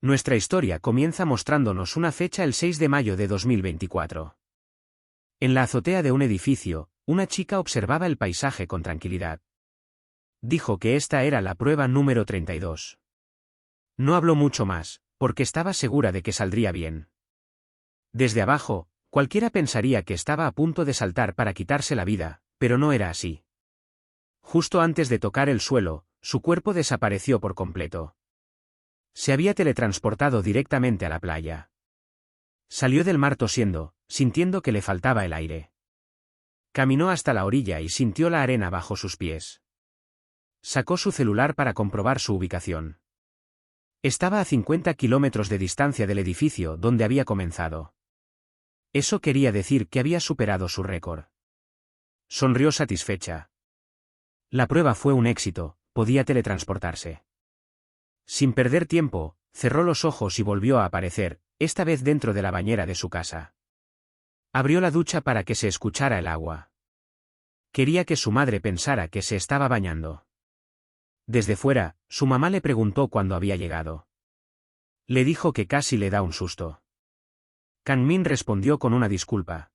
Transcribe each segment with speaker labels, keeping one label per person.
Speaker 1: Nuestra historia comienza mostrándonos una fecha el 6 de mayo de 2024. En la azotea de un edificio, una chica observaba el paisaje con tranquilidad. Dijo que esta era la prueba número 32. No habló mucho más, porque estaba segura de que saldría bien. Desde abajo, cualquiera pensaría que estaba a punto de saltar para quitarse la vida, pero no era así. Justo antes de tocar el suelo, su cuerpo desapareció por completo. Se había teletransportado directamente a la playa. Salió del mar tosiendo, sintiendo que le faltaba el aire. Caminó hasta la orilla y sintió la arena bajo sus pies. Sacó su celular para comprobar su ubicación. Estaba a 50 kilómetros de distancia del edificio donde había comenzado. Eso quería decir que había superado su récord. Sonrió satisfecha. La prueba fue un éxito, podía teletransportarse. Sin perder tiempo, cerró los ojos y volvió a aparecer, esta vez dentro de la bañera de su casa. Abrió la ducha para que se escuchara el agua. Quería que su madre pensara que se estaba bañando. Desde fuera, su mamá le preguntó cuándo había llegado. Le dijo que casi le da un susto. Kang-min respondió con una disculpa.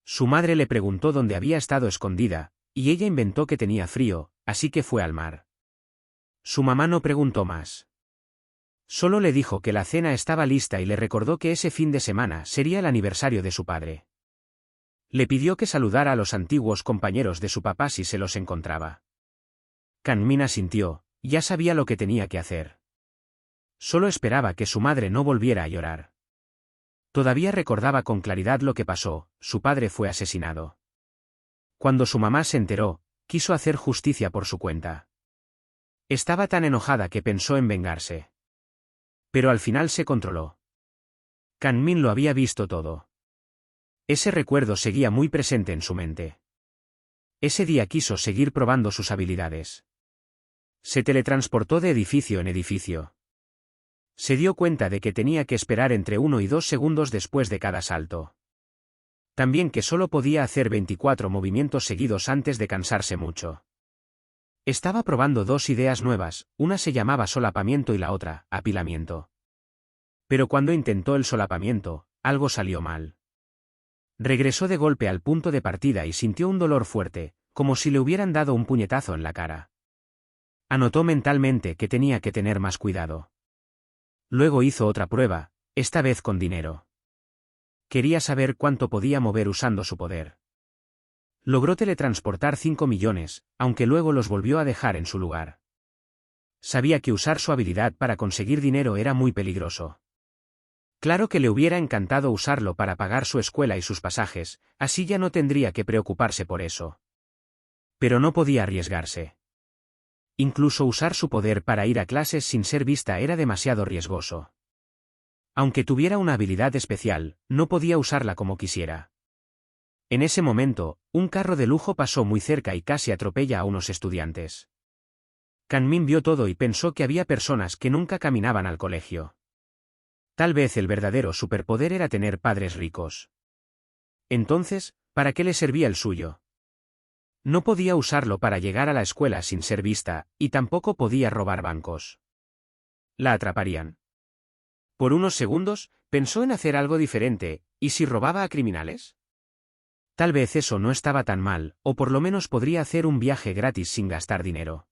Speaker 1: Su madre le preguntó dónde había estado escondida, y ella inventó que tenía frío, así que fue al mar. Su mamá no preguntó más. Solo le dijo que la cena estaba lista y le recordó que ese fin de semana sería el aniversario de su padre. Le pidió que saludara a los antiguos compañeros de su papá si se los encontraba. Kang-min asintió, ya sabía lo que tenía que hacer. Solo esperaba que su madre no volviera a llorar. Todavía recordaba con claridad lo que pasó, su padre fue asesinado. Cuando su mamá se enteró, quiso hacer justicia por su cuenta. Estaba tan enojada que pensó en vengarse. Pero al final se controló. Kang-min lo había visto todo. Ese recuerdo seguía muy presente en su mente. Ese día quiso seguir probando sus habilidades. Se teletransportó de edificio en edificio. Se dio cuenta de que tenía que esperar entre 1 y 2 segundos después de cada salto. También que solo podía hacer 24 movimientos seguidos antes de cansarse mucho. Estaba probando dos ideas nuevas, una se llamaba solapamiento y la otra, apilamiento. Pero cuando intentó el solapamiento, algo salió mal. Regresó de golpe al punto de partida y sintió un dolor fuerte, como si le hubieran dado un puñetazo en la cara. Anotó mentalmente que tenía que tener más cuidado. Luego hizo otra prueba, esta vez con dinero. Quería saber cuánto podía mover usando su poder. Logró teletransportar 5 millones, aunque luego los volvió a dejar en su lugar. Sabía que usar su habilidad para conseguir dinero era muy peligroso. Claro que le hubiera encantado usarlo para pagar su escuela y sus pasajes, así ya no tendría que preocuparse por eso. Pero no podía arriesgarse. Incluso usar su poder para ir a clases sin ser vista era demasiado riesgoso. Aunque tuviera una habilidad especial, no podía usarla como quisiera. En ese momento, un carro de lujo pasó muy cerca y casi atropella a unos estudiantes. Kang-min vio todo y pensó que había personas que nunca caminaban al colegio. Tal vez el verdadero superpoder era tener padres ricos. Entonces, ¿para qué le servía el suyo? No podía usarlo para llegar a la escuela sin ser vista, y tampoco podía robar bancos. La atraparían. Por unos segundos, pensó en hacer algo diferente, ¿y si robaba a criminales? Tal vez eso no estaba tan mal, o por lo menos podría hacer un viaje gratis sin gastar dinero.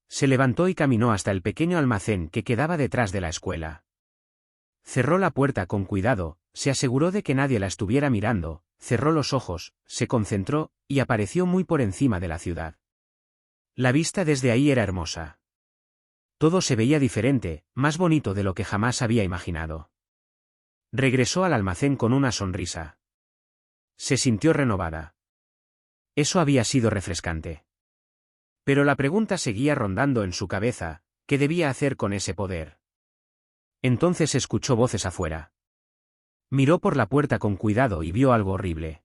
Speaker 1: Se levantó y caminó hasta el pequeño almacén que quedaba detrás de la escuela. Cerró la puerta con cuidado, se aseguró de que nadie la estuviera mirando, cerró los ojos, se concentró, y apareció muy por encima de la ciudad. La vista desde ahí era hermosa. Todo se veía diferente, más bonito de lo que jamás había imaginado. Regresó al almacén con una sonrisa. Se sintió renovada. Eso había sido refrescante. Pero la pregunta seguía rondando en su cabeza, ¿qué debía hacer con ese poder? Entonces escuchó voces afuera. Miró por la puerta con cuidado y vio algo horrible.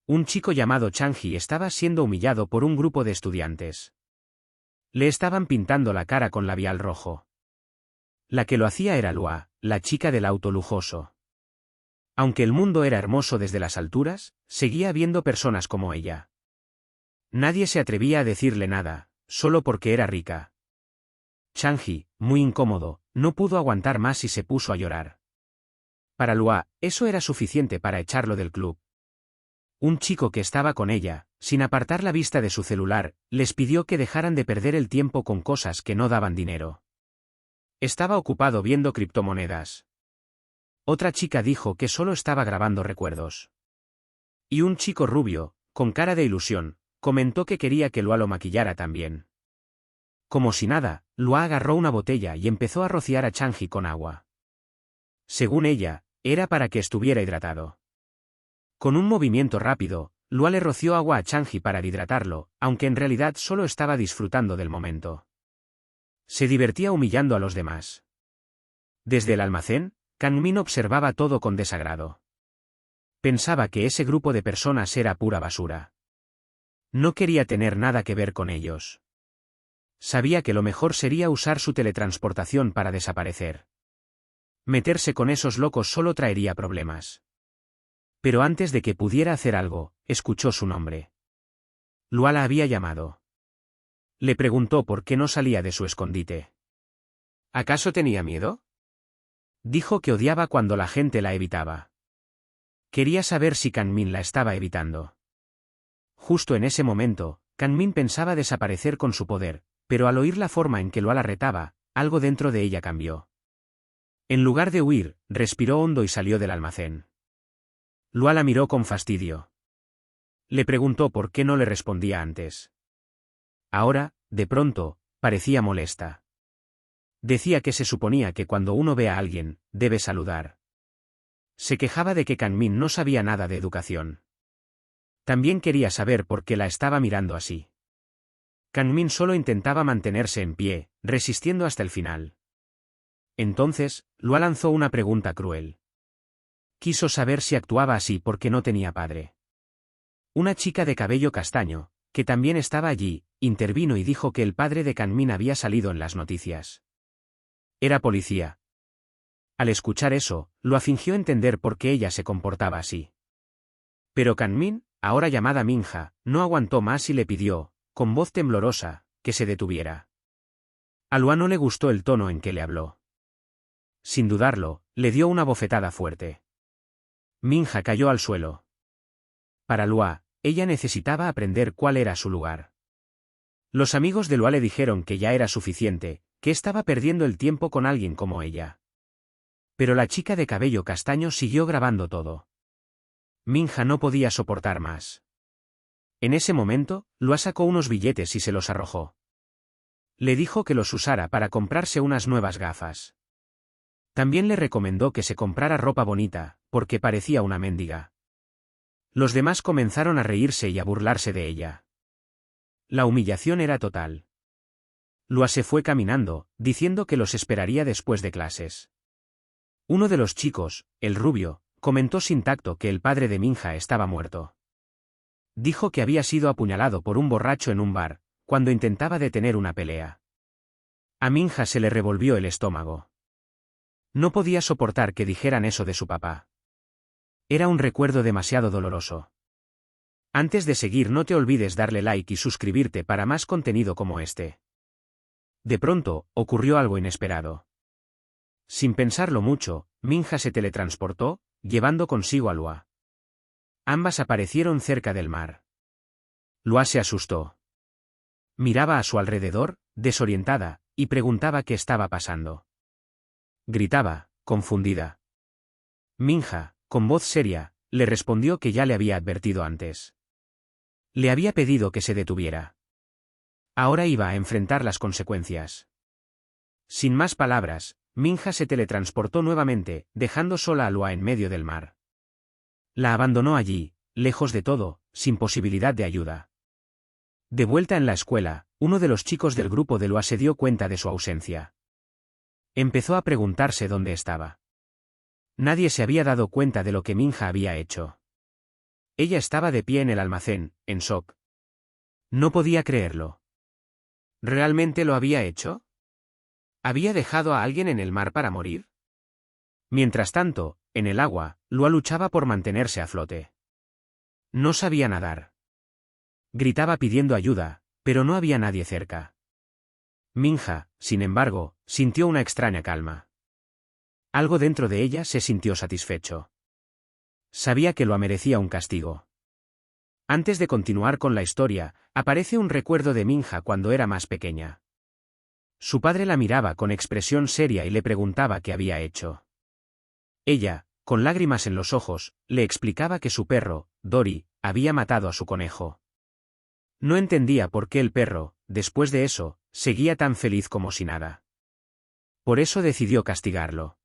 Speaker 1: Un chico llamado Chang-hee estaba siendo humillado por un grupo de estudiantes. Le estaban pintando la cara con labial rojo. La que lo hacía era Lua, la chica del auto lujoso. Aunque el mundo era hermoso desde las alturas, seguía habiendo personas como ella. Nadie se atrevía a decirle nada, solo porque era rica. Changji, muy incómodo, no pudo aguantar más y se puso a llorar. Para Lua, eso era suficiente para echarlo del club. Un chico que estaba con ella, sin apartar la vista de su celular, les pidió que dejaran de perder el tiempo con cosas que no daban dinero. Estaba ocupado viendo criptomonedas. Otra chica dijo que solo estaba grabando recuerdos. Y un chico rubio, con cara de ilusión, comentó que quería que Lua lo maquillara también. Como si nada, Lua agarró una botella y empezó a rociar a Changji con agua. Según ella, era para que estuviera hidratado. Con un movimiento rápido, Lua le roció agua a Changji para hidratarlo, aunque en realidad solo estaba disfrutando del momento. Se divertía humillando a los demás. Desde el almacén, Kangmin observaba todo con desagrado. Pensaba que ese grupo de personas era pura basura. No quería tener nada que ver con ellos. Sabía que lo mejor sería usar su teletransportación para desaparecer. Meterse con esos locos solo traería problemas. Pero antes de que pudiera hacer algo, escuchó su nombre. Lua la había llamado. Le preguntó por qué no salía de su escondite. ¿Acaso tenía miedo? Dijo que odiaba cuando la gente la evitaba. Quería saber si Kangmin la estaba evitando. Justo en ese momento, Kangmin pensaba desaparecer con su poder, pero al oír la forma en que Lua la retaba, algo dentro de ella cambió. En lugar de huir, respiró hondo y salió del almacén. Lua la miró con fastidio. Le preguntó por qué no le respondía antes. Ahora, de pronto, parecía molesta. Decía que se suponía que cuando uno ve a alguien, debe saludar. Se quejaba de que Kangmin no sabía nada de educación. También quería saber por qué la estaba mirando así. Kangmin solo intentaba mantenerse en pie, resistiendo hasta el final. Entonces, Lua lanzó una pregunta cruel. Quiso saber si actuaba así porque no tenía padre. Una chica de cabello castaño, que también estaba allí, intervino y dijo que el padre de Kangmin había salido en las noticias. Era policía. Al escuchar eso, Lua fingió entender por qué ella se comportaba así. Pero Kangmin, ahora llamada Minja, no aguantó más y le pidió, con voz temblorosa, que se detuviera. A Lua no le gustó el tono en que le habló. Sin dudarlo, le dio una bofetada fuerte. Minja cayó al suelo. Para Lua, ella necesitaba aprender cuál era su lugar. Los amigos de Lua le dijeron que ya era suficiente, que estaba perdiendo el tiempo con alguien como ella. Pero la chica de cabello castaño siguió grabando todo. Minja no podía soportar más. En ese momento, Lua sacó unos billetes y se los arrojó. Le dijo que los usara para comprarse unas nuevas gafas. También le recomendó que se comprara ropa bonita, porque parecía una mendiga. Los demás comenzaron a reírse y a burlarse de ella. La humillación era total. Lua se fue caminando, diciendo que los esperaría después de clases. Uno de los chicos, el rubio, comentó sin tacto que el padre de Minja estaba muerto. Dijo que había sido apuñalado por un borracho en un bar, cuando intentaba detener una pelea. A Minja se le revolvió el estómago. No podía soportar que dijeran eso de su papá. Era un recuerdo demasiado doloroso. Antes de seguir, no te olvides darle like y suscribirte para más contenido como este. De pronto, ocurrió algo inesperado. Sin pensarlo mucho, Minja se teletransportó, llevando consigo a Lua. Ambas aparecieron cerca del mar. Lua se asustó. Miraba a su alrededor, desorientada, y preguntaba qué estaba pasando. Gritaba, confundida. Minja, con voz seria, le respondió que ya le había advertido antes. Le había pedido que se detuviera. Ahora iba a enfrentar las consecuencias. Sin más palabras, Minja se teletransportó nuevamente, dejando sola a Lua en medio del mar. La abandonó allí, lejos de todo, sin posibilidad de ayuda. De vuelta en la escuela, uno de los chicos del grupo de Lua se dio cuenta de su ausencia. Empezó a preguntarse dónde estaba. Nadie se había dado cuenta de lo que Minja había hecho. Ella estaba de pie en el almacén, en shock. No podía creerlo. ¿Realmente lo había hecho? ¿Había dejado a alguien en el mar para morir? Mientras tanto, en el agua, Lua luchaba por mantenerse a flote. No sabía nadar. Gritaba pidiendo ayuda, pero no había nadie cerca. Minja, sin embargo, sintió una extraña calma. Algo dentro de ella se sintió satisfecho. Sabía que Lua merecía un castigo. Antes de continuar con la historia, aparece un recuerdo de Minja cuando era más pequeña. Su padre la miraba con expresión seria y le preguntaba qué había hecho. Ella, con lágrimas en los ojos, le explicaba que su perro, Dory, había matado a su conejo. No entendía por qué el perro, después de eso, seguía tan feliz como si nada. Por eso decidió castigarlo.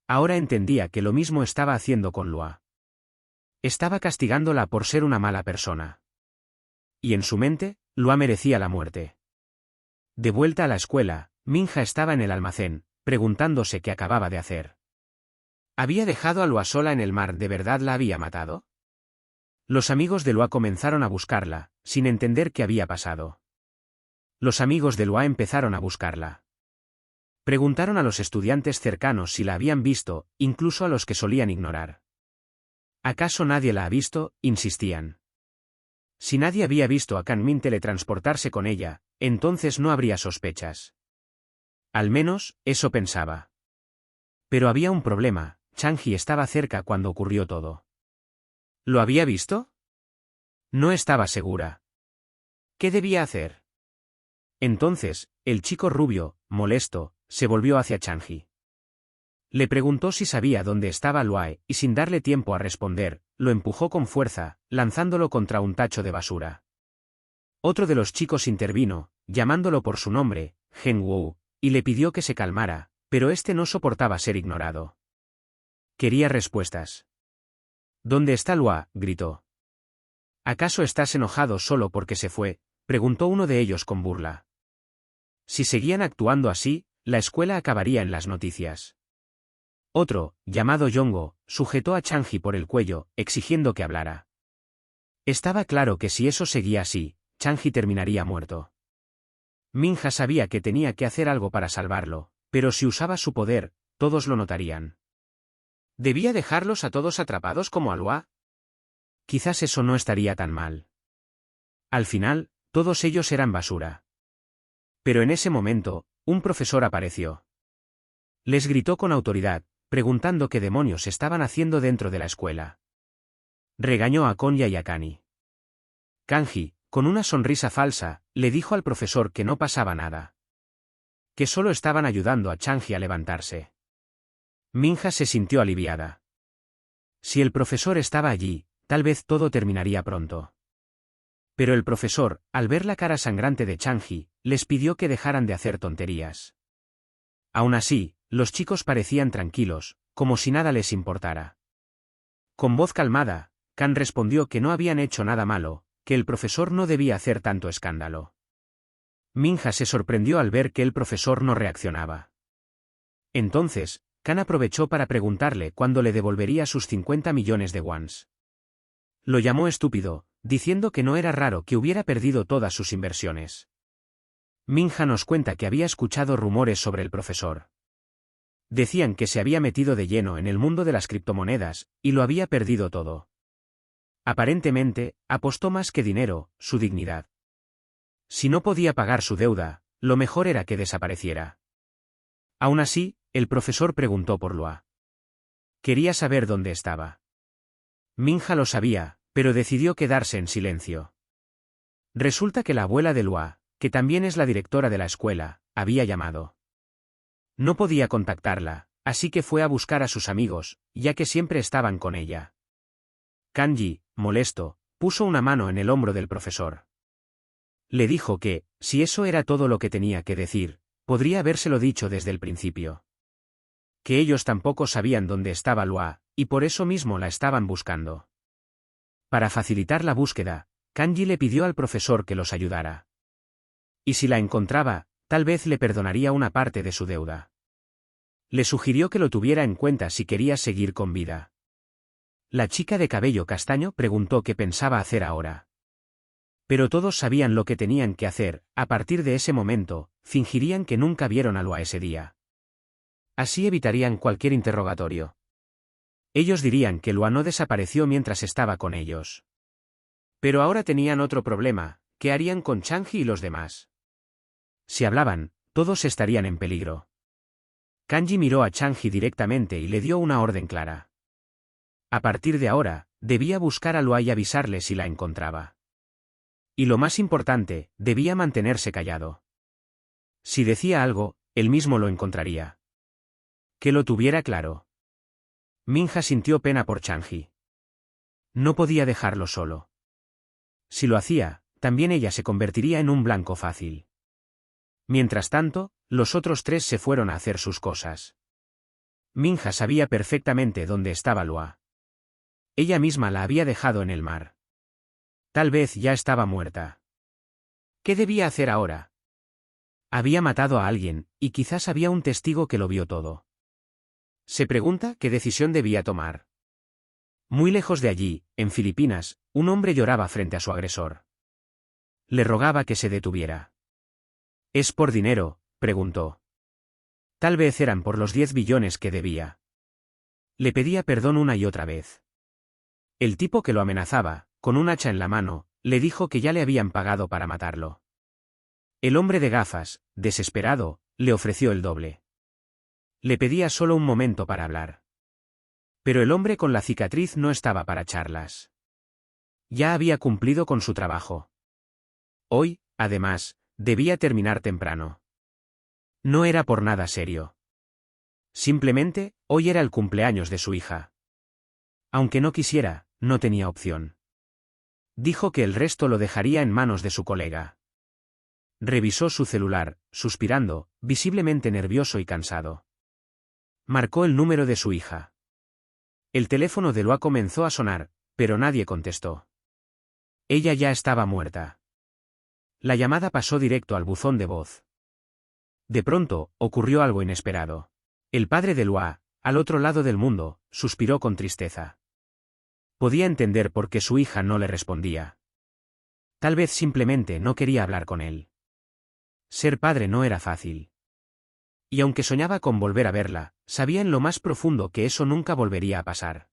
Speaker 1: Ahora entendía que lo mismo estaba haciendo con Lua. Estaba castigándola por ser una mala persona. Y en su mente, Lua merecía la muerte. De vuelta a la escuela, Minja estaba en el almacén, preguntándose qué acababa de hacer. ¿Había dejado a Lua sola en el mar? ¿De verdad la había matado? Los amigos de Lua comenzaron a buscarla, sin entender qué había pasado. Los amigos de Lua empezaron a buscarla. Preguntaron a los estudiantes cercanos si la habían visto, incluso a los que solían ignorar. ¿Acaso nadie la ha visto?, insistían. Si nadie había visto a Kan-min teletransportarse con ella, entonces no habría sospechas. Al menos, eso pensaba. Pero había un problema, Chang-hee estaba cerca cuando ocurrió todo. ¿Lo había visto? No estaba segura. ¿Qué debía hacer? Entonces, el chico rubio, molesto, se volvió hacia Chang-hee. Le preguntó si sabía dónde estaba Luae, y sin darle tiempo a responder, lo empujó con fuerza, lanzándolo contra un tacho de basura. Otro de los chicos intervino, llamándolo por su nombre, Gen-woo, y le pidió que se calmara, pero este no soportaba ser ignorado. Quería respuestas. ¿Dónde está Lua?, gritó. ¿Acaso estás enojado solo porque se fue?, preguntó uno de ellos con burla. Si seguían actuando así, la escuela acabaría en las noticias. Otro, llamado Yongo, sujetó a Chang-hee por el cuello, exigiendo que hablara. Estaba claro que si eso seguía así, Chang-hee terminaría muerto. Minja sabía que tenía que hacer algo para salvarlo, pero si usaba su poder, todos lo notarían. ¿Debía dejarlos a todos atrapados como a Lua? Quizás eso no estaría tan mal. Al final, todos ellos eran basura. Pero en ese momento, un profesor apareció. Les gritó con autoridad, preguntando qué demonios estaban haciendo dentro de la escuela. Regañó a Konya y a Kani. Kanji, con una sonrisa falsa, le dijo al profesor que no pasaba nada. Que solo estaban ayudando a Chang-hee a levantarse. Minja se sintió aliviada. Si el profesor estaba allí, tal vez todo terminaría pronto. Pero el profesor, al ver la cara sangrante de Chang-hee, les pidió que dejaran de hacer tonterías. Aún así, los chicos parecían tranquilos, como si nada les importara. Con voz calmada, Kan respondió que no habían hecho nada malo, que el profesor no debía hacer tanto escándalo. Minja se sorprendió al ver que el profesor no reaccionaba. Entonces, Kan aprovechó para preguntarle cuándo le devolvería sus 50 millones de wons. Lo llamó estúpido, diciendo que no era raro que hubiera perdido todas sus inversiones. Minja nos cuenta que había escuchado rumores sobre el profesor. Decían que se había metido de lleno en el mundo de las criptomonedas, y lo había perdido todo. Aparentemente, apostó más que dinero, su dignidad. Si no podía pagar su deuda, lo mejor era que desapareciera. Aún así, el profesor preguntó por Lua. Quería saber dónde estaba. Minja lo sabía, pero decidió quedarse en silencio. Resulta que la abuela de Lua, que también es la directora de la escuela, había llamado. No podía contactarla, así que fue a buscar a sus amigos, ya que siempre estaban con ella. Kanji, molesto, puso una mano en el hombro del profesor. Le dijo que, si eso era todo lo que tenía que decir, podría habérselo dicho desde el principio. Que ellos tampoco sabían dónde estaba Lua, y por eso mismo la estaban buscando. Para facilitar la búsqueda, Kanji le pidió al profesor que los ayudara. Y si la encontraba, tal vez le perdonaría una parte de su deuda. Le sugirió que lo tuviera en cuenta si quería seguir con vida. La chica de cabello castaño preguntó qué pensaba hacer ahora. Pero todos sabían lo que tenían que hacer. A partir de ese momento, fingirían que nunca vieron a Lua ese día. Así evitarían cualquier interrogatorio. Ellos dirían que Lua no desapareció mientras estaba con ellos. Pero ahora tenían otro problema, ¿qué harían con Chang-hee y los demás? Si hablaban, todos estarían en peligro. Kanji miró a Changji directamente y le dio una orden clara. A partir de ahora, debía buscar a Lua y avisarle si la encontraba. Y lo más importante, debía mantenerse callado. Si decía algo, él mismo lo encontraría. Que lo tuviera claro. Minja sintió pena por Changji. No podía dejarlo solo. Si lo hacía, también ella se convertiría en un blanco fácil. Mientras tanto, los otros tres se fueron a hacer sus cosas. Minja sabía perfectamente dónde estaba Lua. Ella misma la había dejado en el mar. Tal vez ya estaba muerta. ¿Qué debía hacer ahora? Había matado a alguien, y quizás había un testigo que lo vio todo. Se pregunta qué decisión debía tomar. Muy lejos de allí, en Filipinas, un hombre lloraba frente a su agresor. Le rogaba que se detuviera. ¿Es por dinero?, preguntó. Tal vez eran por los 10 billones que debía. Le pedía perdón una y otra vez. El tipo que lo amenazaba, con un hacha en la mano, le dijo que ya le habían pagado para matarlo. El hombre de gafas, desesperado, le ofreció el doble. Le pedía solo un momento para hablar. Pero el hombre con la cicatriz no estaba para charlas. Ya había cumplido con su trabajo. Hoy, además, debía terminar temprano. No era por nada serio. Simplemente, hoy era el cumpleaños de su hija. Aunque no quisiera, no tenía opción. Dijo que el resto lo dejaría en manos de su colega. Revisó su celular, suspirando, visiblemente nervioso y cansado. Marcó el número de su hija. El teléfono de Lua comenzó a sonar, pero nadie contestó. Ella ya estaba muerta. La llamada pasó directo al buzón de voz. De pronto, ocurrió algo inesperado. El padre de Lua, al otro lado del mundo, suspiró con tristeza. Podía entender por qué su hija no le respondía. Tal vez simplemente no quería hablar con él. Ser padre no era fácil. Y aunque soñaba con volver a verla, sabía en lo más profundo que eso nunca volvería a pasar.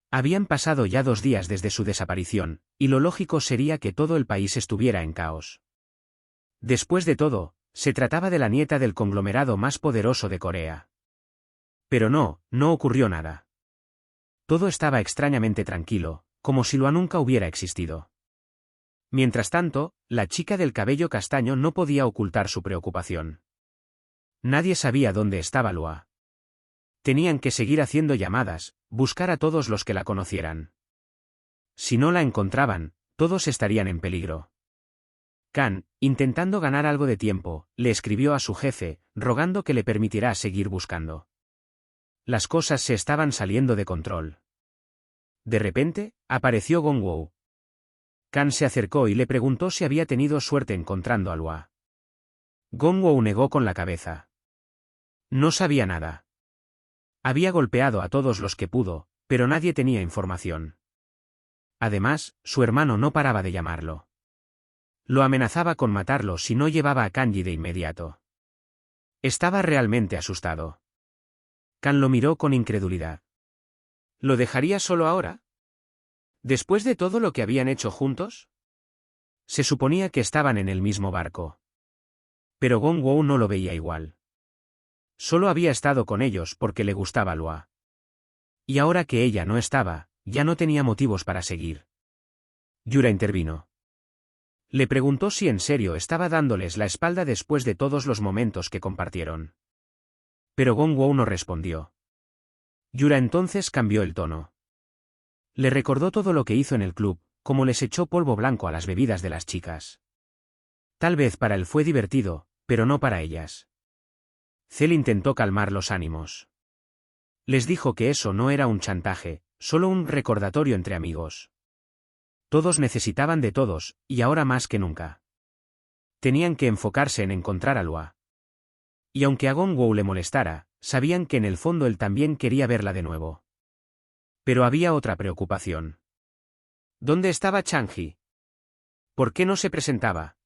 Speaker 1: Habían pasado ya 2 días desde su desaparición, y lo lógico sería que todo el país estuviera en caos. Después de todo, se trataba de la nieta del conglomerado más poderoso de Corea. Pero no ocurrió nada. Todo estaba extrañamente tranquilo, como si Lua nunca hubiera existido. Mientras tanto, la chica del cabello castaño no podía ocultar su preocupación. Nadie sabía dónde estaba Lua. Tenían que seguir haciendo llamadas, buscar a todos los que la conocieran. Si no la encontraban, todos estarían en peligro. Kan, intentando ganar algo de tiempo, le escribió a su jefe, rogando que le permitirá seguir buscando. Las cosas se estaban saliendo de control. De repente, apareció Gongwoo. Kan se acercó y le preguntó si había tenido suerte encontrando a Lua. Gongwoo negó con la cabeza. No sabía nada. Había golpeado a todos los que pudo, pero nadie tenía información. Además, su hermano no paraba de llamarlo. Lo amenazaba con matarlo si no llevaba a Kanji de inmediato. Estaba realmente asustado. Kan lo miró con incredulidad. ¿Lo dejaría solo ahora? ¿Después de todo lo que habían hecho juntos? Se suponía que estaban en el mismo barco. Pero Gongwoo no lo veía igual. Solo había estado con ellos porque le gustaba Lua. Y ahora que ella no estaba, ya no tenía motivos para seguir. Yura intervino. Le preguntó si en serio estaba dándoles la espalda después de todos los momentos que compartieron. Pero Gongwoo no respondió. Yura entonces cambió el tono. Le recordó todo lo que hizo en el club, cómo les echó polvo blanco a las bebidas de las chicas. Tal vez para él fue divertido, pero no para ellas. Cel intentó calmar los ánimos. Les dijo que eso no era un chantaje, solo un recordatorio entre amigos. Todos necesitaban de todos, y ahora más que nunca. Tenían que enfocarse en encontrar a Lua. Y aunque a Gongwoo le molestara, sabían que en el fondo él también quería verla de nuevo. Pero había otra preocupación. ¿Dónde estaba Changji? ¿Por qué no se presentaba?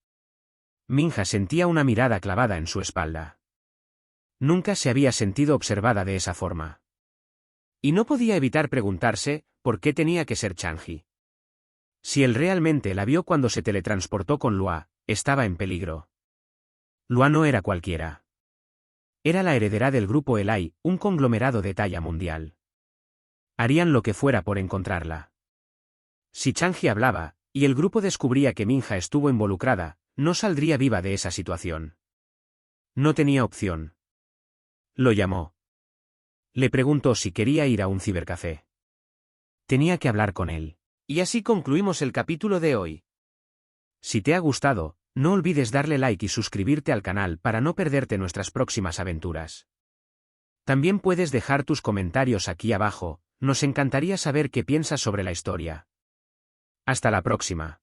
Speaker 1: Minja sentía una mirada clavada en su espalda. Nunca se había sentido observada de esa forma. Y no podía evitar preguntarse, ¿por qué tenía que ser Changji? Si él realmente la vio cuando se teletransportó con Lua, estaba en peligro. Lua no era cualquiera. Era la heredera del grupo Elai, un conglomerado de talla mundial. Harían lo que fuera por encontrarla. Si Changji hablaba, y el grupo descubría que Minja estuvo involucrada, no saldría viva de esa situación. No tenía opción. Lo llamó. Le preguntó si quería ir a un cibercafé. Tenía que hablar con él. Y así concluimos el capítulo de hoy. Si te ha gustado, no olvides darle like y suscribirte al canal para no perderte nuestras próximas aventuras. También puedes dejar tus comentarios aquí abajo, nos encantaría saber qué piensas sobre la historia. Hasta la próxima.